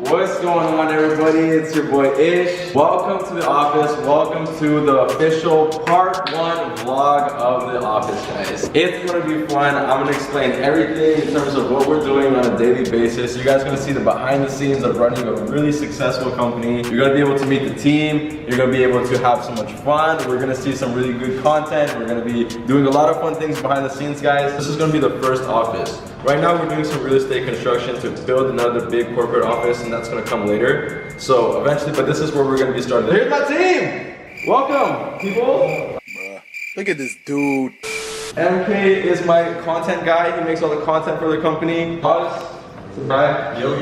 What's going on, everybody? It's your boy Ish. Welcome to the office. Welcome to the official part 1 vlog of the office, guys. It's gonna be fun. I'm gonna explain everything in terms of what we're doing on a daily basis. You guys are gonna see the behind the scenes of running a really successful company. You're gonna be able to meet the team. You're gonna be able to have so much fun. We're gonna see some really good content. We're gonna be doing a lot of fun things behind the scenes, guys. This is gonna be the first office. Right now we're doing some real estate construction to build another big corporate office, and that's gonna come later. So eventually, but this is where we're gonna be starting. Here's my team! Welcome, people! Bruh, look at this dude. MK is my content guy. He makes all the content for the company. Maz, right? Yo.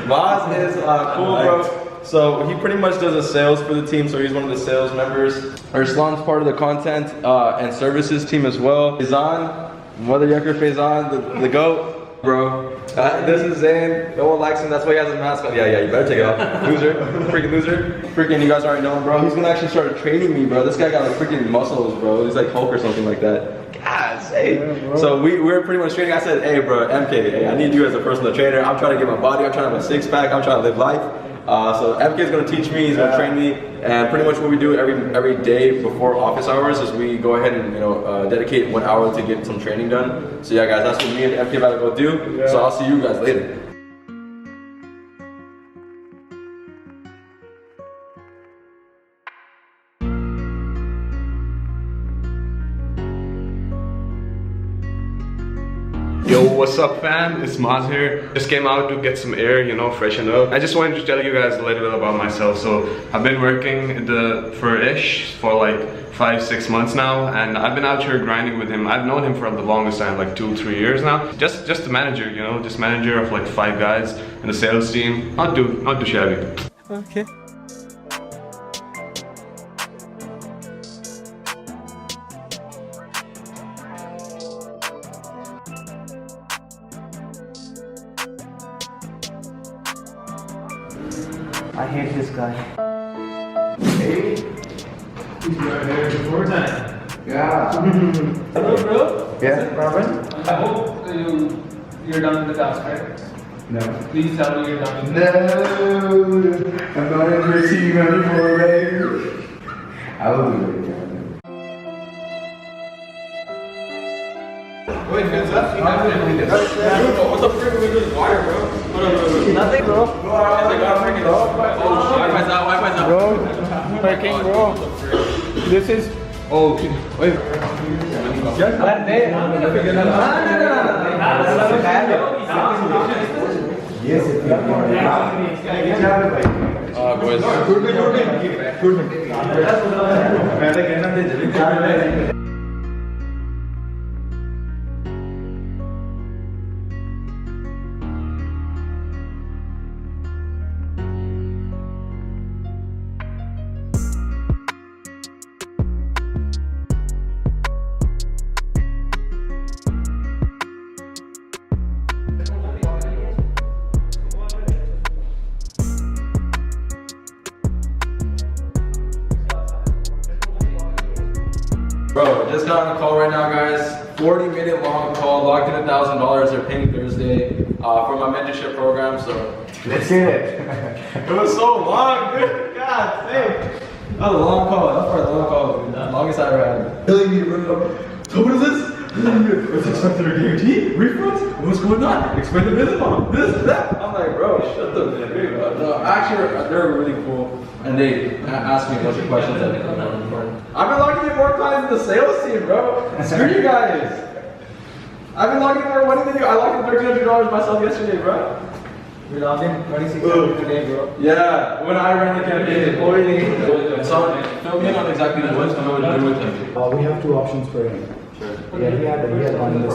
Maz is cool, bro. So he pretty much does the sales for the team, so he's one of the sales members. Arslan's part of the content and services team as well. Faizan, Mother Yucker Faizan, the GOAT. Bro, this is Zayn. No one likes him. That's why he has a mask on. Yeah, you better take it off. Loser, freaking loser. Freaking, you guys already know him, bro. He's gonna actually start training me, bro. This guy got like freaking muscles, bro. He's like Hulk or something like that. God, say. Yeah, so we're pretty much training. I said, hey, bro, MK, hey, I need you as a personal trainer. I'm trying to get my body. I'm trying to have a six-pack. I'm trying to live life. So MK is gonna teach me. He's gonna train me, and pretty much what we do every day before office hours is we go ahead and dedicate 1 hour to get some training done. So yeah, guys, that's what me and MK about to go do. So I'll see you guys later. Yo, what's up, fam? It's Maz here. Just came out to get some air, freshen up. I just wanted to tell you guys a little bit about myself. So I've been working for Ish for like 5-6 months now, and I've been out here grinding with him. I've known him for the longest time, like 2-3 years now. Just the manager, just manager of like 5 guys in the sales team. Not too shabby. Okay. I hate this guy. Hey, he's right here before time. Yeah. Hello, bro. Yeah, Robin? I hope you're done with the task, right? No. Please tell me you're done. No! I'm not in your team anymore, baby. I will do it again. Wait, what's up? What's up, freaking with this wire, bro? Nothing, bro. Wi-Fi's out. Bro, working, bro. This is. Oh, wait. Yes, boys. Bro, just got on a call right now, guys. 40-minute long call, locked in $1,000. They're paying Thursday for my mentorship program. So Let's get it. it was so long, dude. God sake. That was a long call. That was probably a long call, dude. The longest I ever had. Telling me to run it up. So what is this? What's expected or guaranteed? Refunds? What's going on? Expect the minimum. This, that. I'm like, bro, shut the fuck up. No, actually, they're really cool. And they ask me a bunch of questions that are important. I've been logging in more clients than the sales team, bro. Screw you guys. I've been logging in more money than you. I logged in $1,300 myself yesterday, bro. We logged in 2,600 today, bro. Yeah, when I ran the campaign. So, fill me in on exactly what's going to do with him. We have 2 options for him. Sure. Yeah, he had one in the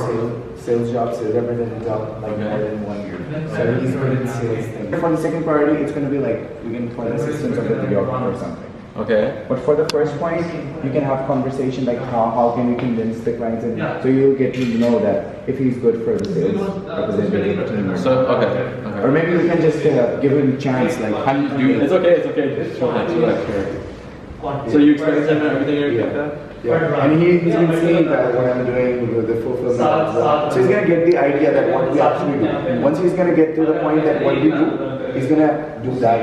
sales job, sales representative job, like more than 1 year. So he's good in sales thing. For the second priority, it's going to be like, you can call it assistance of the videographer or something. Okay. But for the first point, you can have conversation like how can we convince the clients, and so you'll get to know that if he's good for the sales representative team. So okay. Or maybe we can just give him a chance, like how do you do it? It's okay. Just chill. So you explain to him everything you're Yeah. Yeah. And he's been seeing that what I'm doing with the fulfillment of the, so he's gonna get the idea that what we actually do. Once he's gonna get to the point that what we do, he's gonna do that.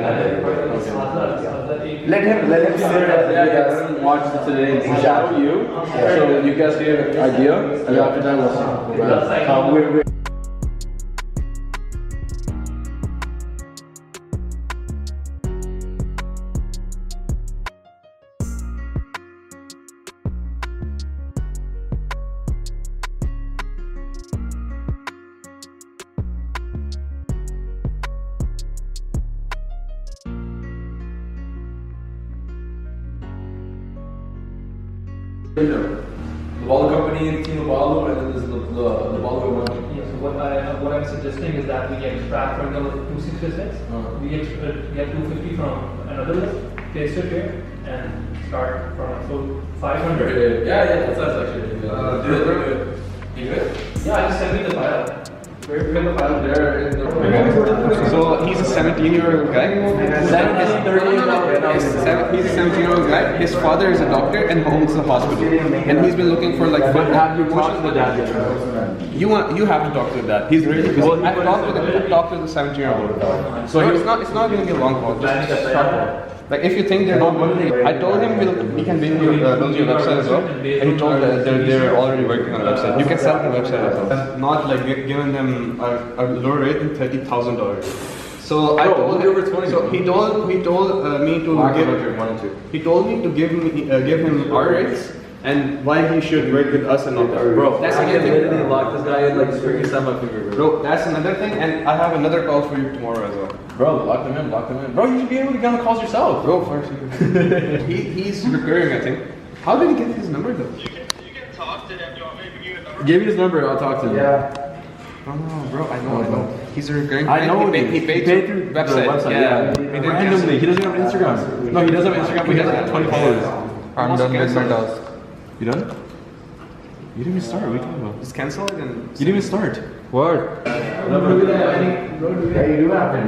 Let him sit with us. Watch today and shadow you. So you guys get an idea, and after that we'll see. The Balu company, team of Balu, and then there's the Balu one. Yeah, so what I'm suggesting is that we extract from the 266, we get 250 from another list, paste it here, and start from so 500. Yeah, that's nice actually. You good? Yeah, I just sent me the file. Where the file There. So he's a 17-year-old guy. He's a 17-year-old guy. His father is a doctor and owns a hospital. And he's been looking for like. Have you talked to the dad? You have to talk to the dad. He's really busy. I've talked to the 17-year-old. So it's not going to be a long call. Just a short call. Like if you think they're not good, I told him we can build your website as well. And he told that they're already working on a website. You can sell the website as well. Not like giving them a lower rate than $30,000. So I told him. So he told me to He told me to give him our rates and why he should work with us and not them. Bro, that's another thing. Literally lock this guy in like freaking semi finger, Bro, that's another thing, and I have another call for you tomorrow as well. Bro, lock them in. Bro, you should be able to get on the calls yourself. Bro, first he's recurring, I think. How did he get his number though? You can talk to them. You want me to give you a number? Give me his number, I'll talk to him. Yeah. Oh no, bro, I know. He's a recurring. I know. He paid through the website. Yeah. Randomly, he doesn't have Instagram. No, he does have Instagram, but he has like 20 followers. I'm done with my task. You done? You didn't even start. What are you talking about? Just cancel it and. You didn't even start. What? Yeah, you do have it.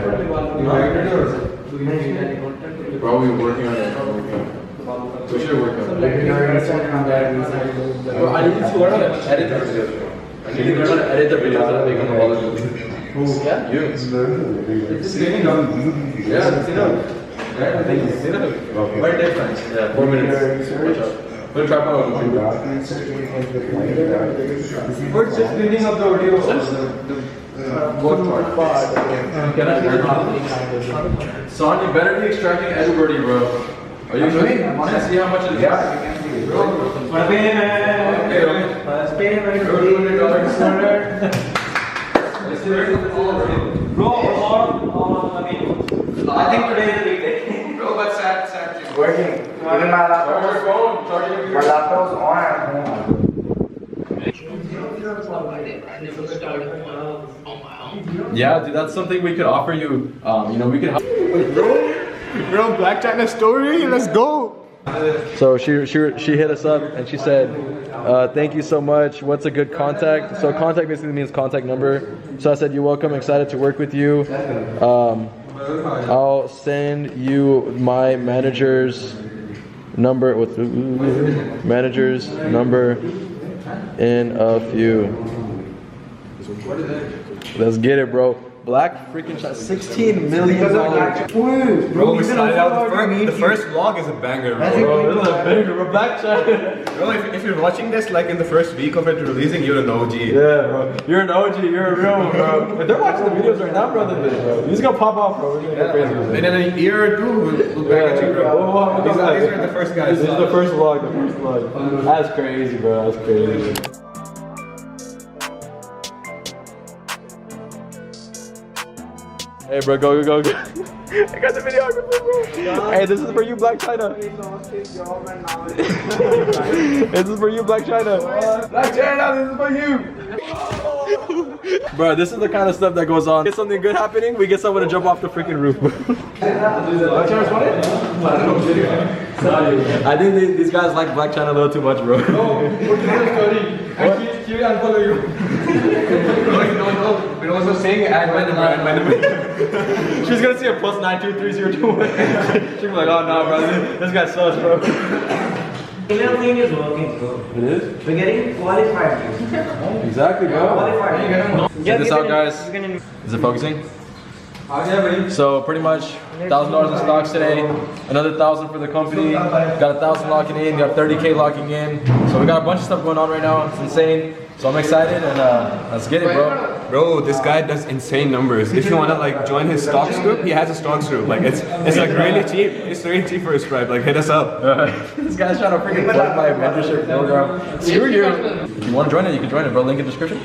Bro, we were working on it. We should work on it. Like your Instagram that Bro, I need to learn how to edit the videos. I need to learn how to edit the videos that I make on the wall. Who? Yeah? You. It's sitting down. Yeah, sit down. Yeah, thank you. Sit down. Where day friends? Yeah, 4 minutes. Watch out. Put a tripod on. We're just cleaning up the audio. Son, you better be extracting Edwardy, bro. Are you doing? I want to see how much it is. Yeah. I think today is the big day. Bro, but sad. working. Even my laptop was on at home. Yeah, dude, that's something we could offer you. We could. We're on Black China story. Let's go. So she hit us up and she said, thank you so much. What's a good contact? So contact basically means contact number. So I said, you're welcome. Excited to work with you. I'll send you my manager's number in a few. Let's get it, bro. Black freaking shot, $16 million. Bro, we started out the first vlog is a banger, bro. Bro, this is a banger, bro. Black shot. Bro, if you're watching this like in the first week of it releasing, you're an OG. Yeah, bro. You're an OG. You're a real one, bro. If they're watching the videos right now, bro, bro, he's gonna pop off, bro. We're gonna go crazy. And in a year or two, we'll back at you, bro. These are the first guys. This is the first vlog. That's crazy, bro. That's crazy. Hey, bro, go. I got the videographer, bro. Hey, this is for you, Black China. This is for you, Black China. Black China, this is for you. Bro, this is the kind of stuff that goes on. Get something good happening, we get someone to jump off the freaking roof, bro. I think these guys like Black China a little too much, bro. She will unfollow you. No. We're also saying add my number. She's gonna see a plus 923021. She'll be like, oh no, bro, this guy sucks, bro. Email thing is working, bro. It is? We're getting qualified. Exactly, bro. Qualified. Check this out, guys. Is it focusing? So pretty much $1,000 in stocks today, another 1,000 for the company. Got 1,000 locking in, got 30K locking in. So we got a bunch of stuff going on right now. It's insane. So I'm excited and let's get it, bro. Bro, this guy does insane numbers. If you wanna like join his stocks group, he has a stocks group. Like it's like really cheap. It's really cheap for his Stripe. Like hit us up. This guy's trying to freaking plug my mentorship program. Screw you. If you want to join it, you can join it, bro. Link in the description.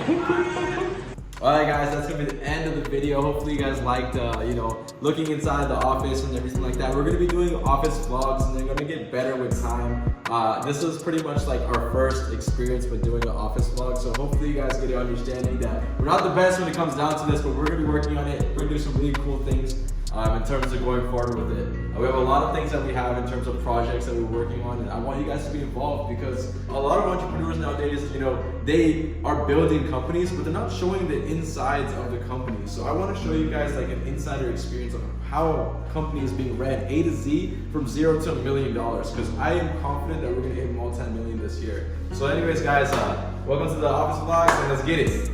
Alright guys, that's gonna be the end of the video. Hopefully you guys liked, you know, looking inside the office and everything like that. We're gonna be doing office vlogs and they're gonna get better with time. This was pretty much like our first experience with doing an office vlog. So hopefully you guys get an understanding that we're not the best when it comes down to this, but we're gonna be working on it. We're gonna do some really cool things in terms of going forward with it. We have a lot of things that we have in terms of projects that we're working on, and I want you guys to be involved because a lot of entrepreneurs nowadays, you know, they are building companies, but they're not showing the insides of the company. So I want to show you guys like an insider experience of how a company is being ran A to Z from $0 to $1 million, because I am confident that we're gonna hit multi-million this year. So anyways guys, welcome to the office vlogs and let's get it.